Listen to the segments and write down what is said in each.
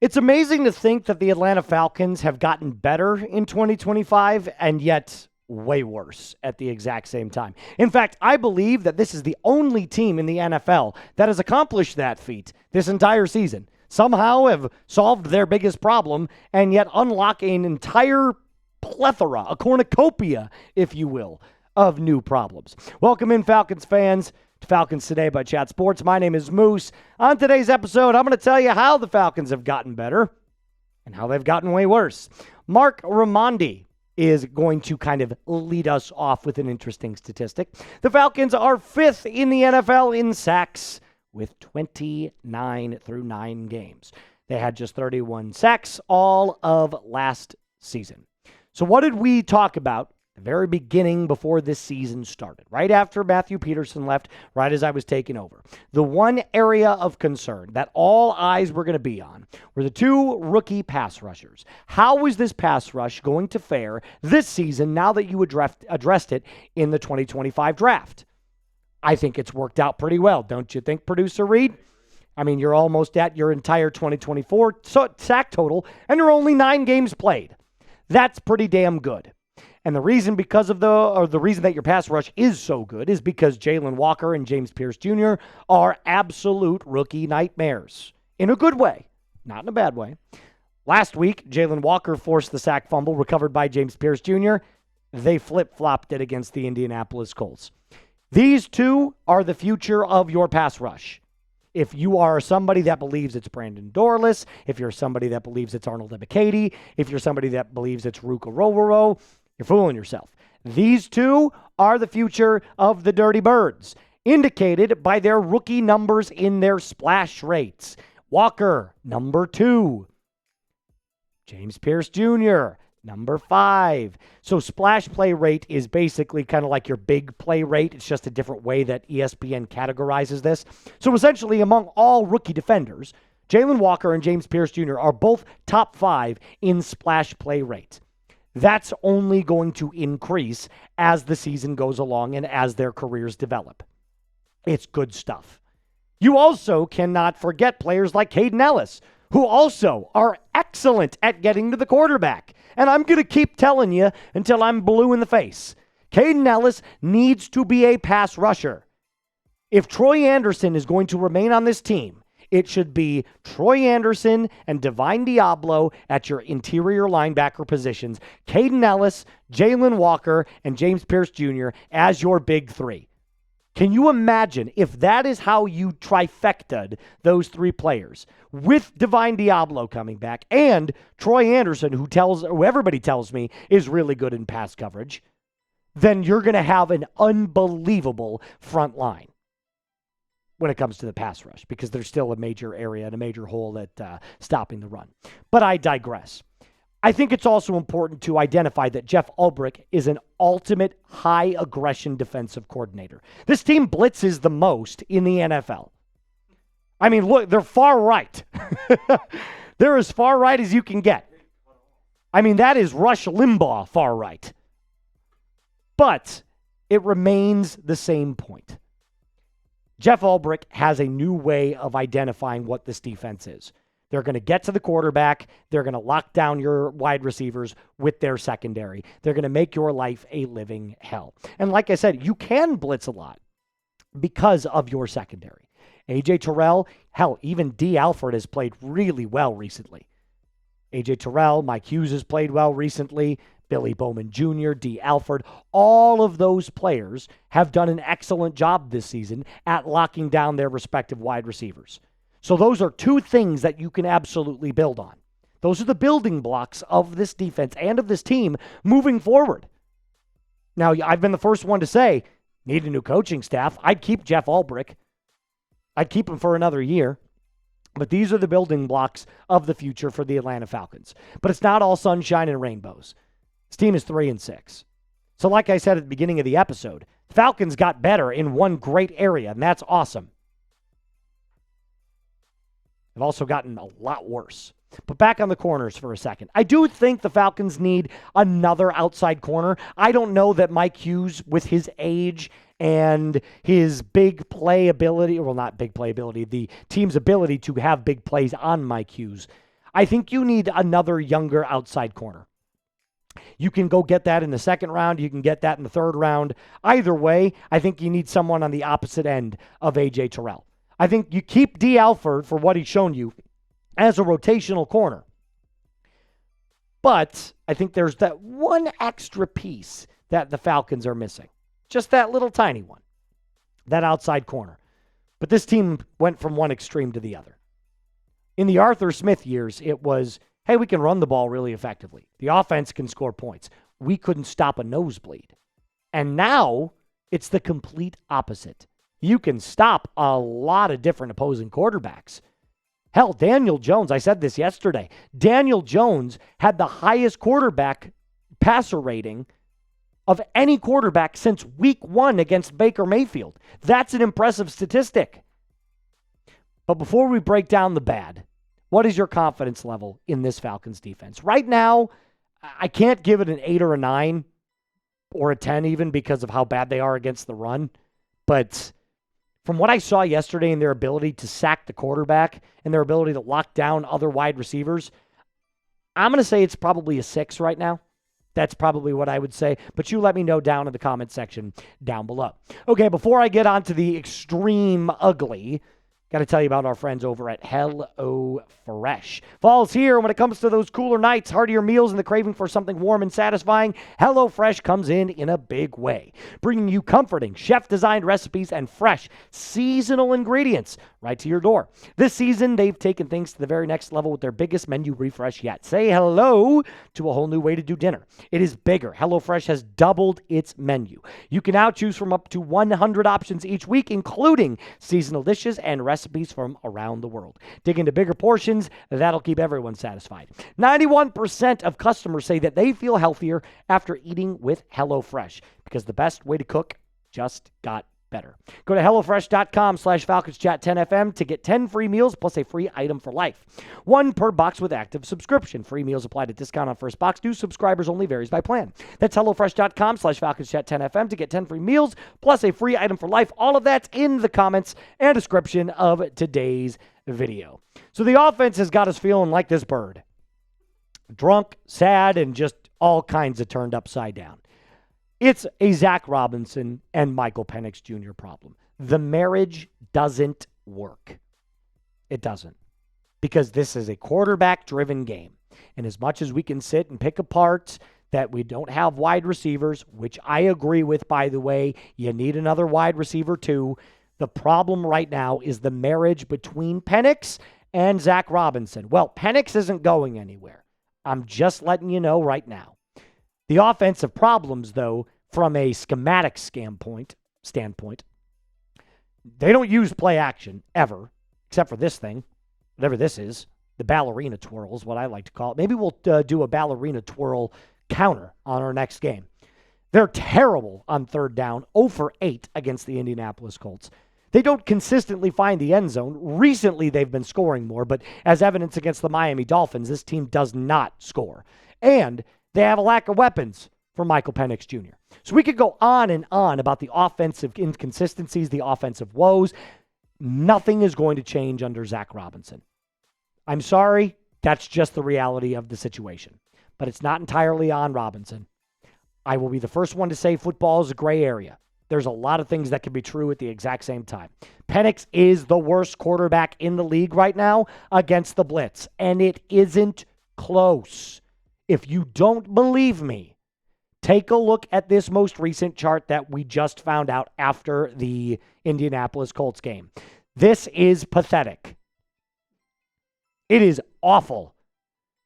It's amazing to think that the Atlanta Falcons have gotten better in 2025 and yet way worse at the exact same time. In fact, I believe that this is the only team in the NFL that has accomplished that feat this entire season. Somehow have solved their biggest problem and yet unlock an entire plethora, a cornucopia, if you will, of new problems. Welcome in, Falcons fans, to Falcons Today by Chat Sports. My name is Moose. On today's episode, I'm going to tell you how the Falcons have gotten better and how they've gotten way worse. Mark Raimondi is going to kind of lead us off with an interesting statistic. The Falcons are fifth in the NFL in sacks with 29 through 9 games. They had just 31 sacks all of last season. So what did we talk about at the very beginning before this season started? Right after Matthew Peterson left, right as I was taking over. The one area of concern that all eyes were going to be on were the two rookie pass rushers. How is this pass rush going to fare this season now that you addressed it in the 2025 draft? I think it's worked out pretty well, don't you think, Producer Reed? I mean, you're almost at your entire 2024 sack total, and you're only 9 games played. That's pretty damn good. And the reason the reason that your pass rush is so good is because Jalon Walker and James Pearce Jr. are absolute rookie nightmares. In a good way, not in a bad way. Last week, Jalon Walker forced the sack fumble recovered by James Pearce Jr. They flip-flopped it against the Indianapolis Colts. These two are the future of your pass rush. If you are somebody that believes it's Brandon Dorless, if you're somebody that believes it's Arnold Ebiketie, if you're somebody that believes it's Ruka Rororo, you're fooling yourself. These two are the future of the Dirty Birds, indicated by their rookie numbers in their splash rates. Walker, number 2. James Pearce Jr., number 5. So splash play rate is basically kind of like your big play rate. It's just a different way that ESPN categorizes this. So essentially, among all rookie defenders, Jalon Walker and James Pearce Jr. are both top 5 in splash play rate. That's only going to increase as the season goes along and as their careers develop. It's good stuff. You also cannot forget players like Caden Ellis, who also are excellent at getting to the quarterback. And I'm going to keep telling you until I'm blue in the face. Caden Ellis needs to be a pass rusher. If Troy Anderson is going to remain on this team, it should be Troy Anderson and Divine Diablo at your interior linebacker positions, Caden Ellis, Jalon Walker, and James Pearce Jr. as your big 3. Can you imagine if that is how you trifecta'd those 3 players with Divine Diablo coming back and Troy Anderson, who everybody tells me is really good in pass coverage? Then you're going to have an unbelievable front line when it comes to the pass rush, because there's still a major area and a major hole at stopping the run. But I digress. I think it's also important to identify that Jeff Ulbrich is an ultimate high aggression defensive coordinator. This team blitzes the most in the NFL. I mean, look, they're far right. They're as far right as you can get. I mean, that is Rush Limbaugh far right. But it remains the same point. Jeff Ulbrich has a new way of identifying what this defense is. They're going to get to the quarterback. They're going to lock down your wide receivers with their secondary. They're going to make your life a living hell. And like I said, you can blitz a lot because of your secondary. A.J. Terrell, hell, even D. Alford has played really well recently. A.J. Terrell, Mike Hughes has played well recently. Billy Bowman Jr., D. Alford, all of those players have done an excellent job this season at locking down their respective wide receivers. So those are 2 things that you can absolutely build on. Those are the building blocks of this defense and of this team moving forward. Now, I've been the first one to say, need a new coaching staff. I'd keep Jeff Ulbrich. I'd keep him for another year. But these are the building blocks of the future for the Atlanta Falcons. But it's not all sunshine and rainbows. This team is 3-6. So like I said at the beginning of the episode, the Falcons got better in one great area, and that's awesome. They've also gotten a lot worse. But back on the corners for a second. I do think the Falcons need another outside corner. I don't know that Mike Hughes, with his age and his big play ability, well, not big play ability, the team's ability to have big plays on Mike Hughes, I think you need another younger outside corner. You can go get that in the second round. You can get that in the third round. Either way, I think you need someone on the opposite end of A.J. Terrell. I think you keep D. Alford for what he's shown you as a rotational corner. But I think there's that one extra piece that the Falcons are missing. Just that little tiny one. That outside corner. But this team went from one extreme to the other. In the Arthur Smith years, it was, hey, we can run the ball really effectively. The offense can score points. We couldn't stop a nosebleed. And now it's the complete opposite. You can stop a lot of different opposing quarterbacks. Hell, Daniel Jones, I said this yesterday. Daniel Jones had the highest quarterback passer rating of any quarterback since week 1 against Baker Mayfield. That's an impressive statistic. But before we break down the bad, what is your confidence level in this Falcons defense? Right now, I can't give it an 8 or a 9 or a 10 even because of how bad they are against the run. But from what I saw yesterday in their ability to sack the quarterback and their ability to lock down other wide receivers, I'm going to say it's probably a 6 right now. That's probably what I would say. But you let me know down in the comment section down below. Okay, before I get on to the extreme ugly, got to tell you about our friends over at HelloFresh. Fall's here. When it comes to those cooler nights, heartier meals, and the craving for something warm and satisfying, HelloFresh comes in a big way, bringing you comforting, chef-designed recipes and fresh, seasonal ingredients right to your door. This season, they've taken things to the very next level with their biggest menu refresh yet. Say hello to a whole new way to do dinner. It is bigger. HelloFresh has doubled its menu. You can now choose from up to 100 options each week, including seasonal dishes and recipes from around the world. Dig into bigger portions, that'll keep everyone satisfied. 91% of customers say that they feel healthier after eating with HelloFresh because the best way to cook just got better. Go to HelloFresh.com/FalconsChat10FM to get 10 free meals plus a free item for life. 1 per box with active subscription. Free meals applied at discount on first box. New subscribers only, varies by plan. That's HelloFresh.com/FalconsChat10FM to get 10 free meals plus a free item for life. All of that's in the comments and description of today's video. So the offense has got us feeling like this bird. Drunk, sad, and just all kinds of turned upside down. It's a Zac Robinson and Michael Penix Jr. problem. The marriage doesn't work. It doesn't. Because this is a quarterback-driven game. And as much as we can sit and pick apart that we don't have wide receivers, which I agree with, by the way, you need another wide receiver too. The problem right now is the marriage between Penix and Zac Robinson. Well, Penix isn't going anywhere. I'm just letting you know right now. The offensive problems, though, from a schematic standpoint, they don't use play action ever, except for this thing, whatever this is, the ballerina twirl is what I like to call it. Maybe we'll do a ballerina twirl counter on our next game. They're terrible on third down, 0 for 8 against the Indianapolis Colts. They don't consistently find the end zone. Recently, they've been scoring more, but as evidence against the Miami Dolphins, this team does not score. And they have a lack of weapons for Michael Penix Jr. So we could go on and on about the offensive inconsistencies, the offensive woes. Nothing is going to change under Zac Robinson. I'm sorry, that's just the reality of the situation. But it's not entirely on Robinson. I will be the first one to say football is a gray area. There's a lot of things that can be true at the exact same time. Penix is the worst quarterback in the league right now against the blitz, and it isn't close. If you don't believe me, take a look at this most recent chart that we just found out after the Indianapolis Colts game. This is pathetic. It is awful.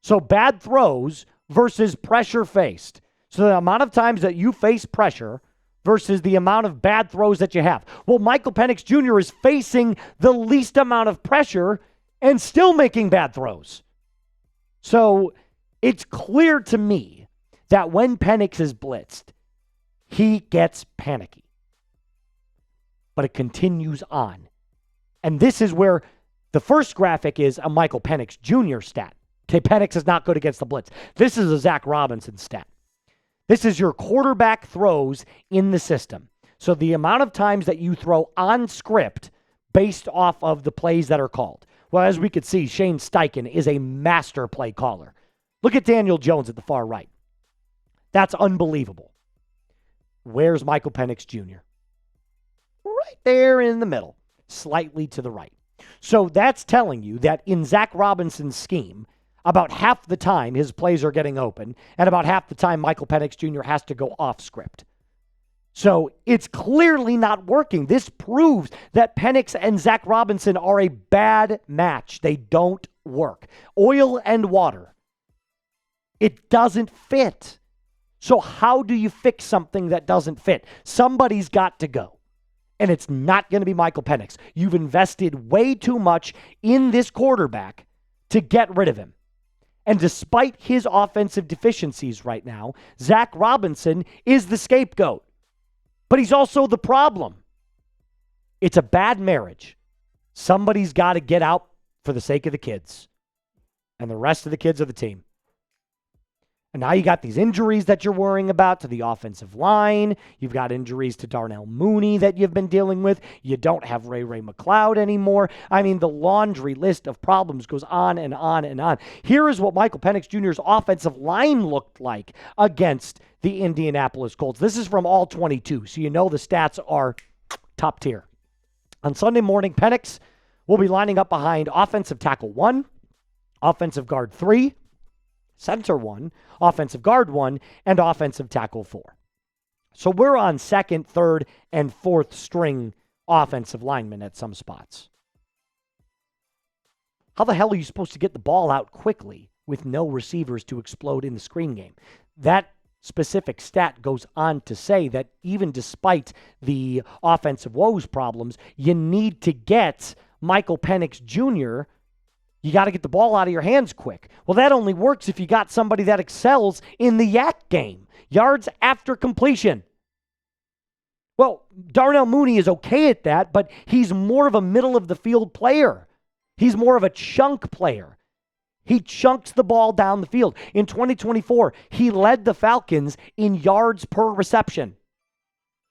So bad throws versus pressure faced. So the amount of times that you face pressure versus the amount of bad throws that you have. Well, Michael Penix Jr. is facing the least amount of pressure and still making bad throws. So it's clear to me that when Penix is blitzed, he gets panicky. But it continues on. And this is where the first graphic is a Michael Penix Jr. stat. Okay, Penix is not good against the blitz. This is a Zac Robinson stat. This is your quarterback throws in the system. So the amount of times that you throw on script based off of the plays that are called. Well, as we could see, Shane Steichen is a master play caller. Look at Daniel Jones at the far right. That's unbelievable. Where's Michael Penix Jr.? Right there in the middle, slightly to the right. So that's telling you that in Zac Robinson's scheme, about half the time his plays are getting open, and about half the time Michael Penix Jr. has to go off script. So it's clearly not working. This proves that Penix and Zac Robinson are a bad match. They don't work. Oil and water. It doesn't fit. So how do you fix something that doesn't fit? Somebody's got to go. And it's not going to be Michael Penix. You've invested way too much in this quarterback to get rid of him. And despite his offensive deficiencies right now, Zac Robinson is the scapegoat. But he's also the problem. It's a bad marriage. Somebody's got to get out for the sake of the kids. And the rest of the kids are the team. And now you got these injuries that you're worrying about to the offensive line. You've got injuries to Darnell Mooney that you've been dealing with. You don't have Ray McLeod anymore. I mean, the laundry list of problems goes on and on and on. Here is what Michael Penix Jr.'s offensive line looked like against the Indianapolis Colts. This is from all 22, so you know the stats are top tier. On Sunday morning, Penix will be lining up behind offensive tackle 1, offensive guard 3, center 1, offensive guard 1, and offensive tackle 4. So we're on second, third, and fourth string offensive linemen at some spots. How the hell are you supposed to get the ball out quickly with no receivers to explode in the screen game? That specific stat goes on to say that even despite the offensive woes problems, you need to get Michael Penix Jr. You got to get the ball out of your hands quick. Well, that only works if you got somebody that excels in the yak game, yards after completion. Well, Darnell Mooney is okay at that, but he's more of a middle-of-the-field player. He's more of a chunk player. He chunks the ball down the field. In 2024, he led the Falcons in yards per reception.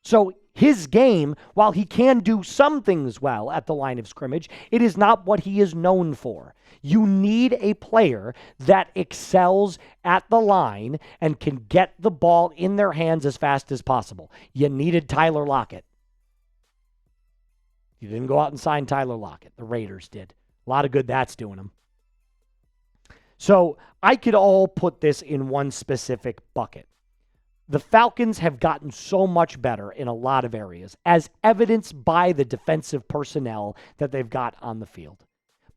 So his game, while he can do some things well at the line of scrimmage, it is not what he is known for. You need a player that excels at the line and can get the ball in their hands as fast as possible. You needed Tyler Lockett. You didn't go out and sign Tyler Lockett. The Raiders did. A lot of good that's doing them. So I could all put this in one specific bucket. The Falcons have gotten so much better in a lot of areas, as evidenced by the defensive personnel that they've got on the field.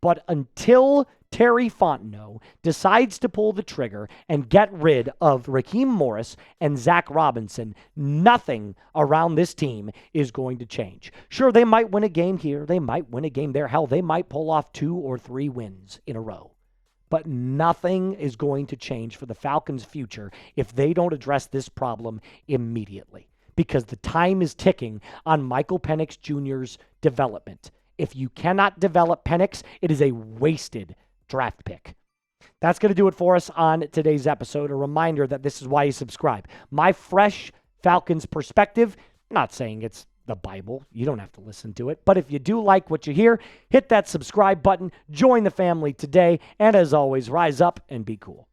But until Terry Fontenot decides to pull the trigger and get rid of Raheem Morris and Zac Robinson, nothing around this team is going to change. Sure, they might win a game here. They might win a game there. Hell, they might pull off 2 or 3 wins in a row. But nothing is going to change for the Falcons' future if they don't address this problem immediately, because the time is ticking on Michael Penix Jr.'s development. If you cannot develop Penix, it is a wasted draft pick. That's going to do it for us on today's episode. A reminder that this is why you subscribe. My fresh Falcons perspective, not saying it's the Bible. You don't have to listen to it. But if you do like what you hear, hit that subscribe button, join the family today, and as always, rise up and be cool.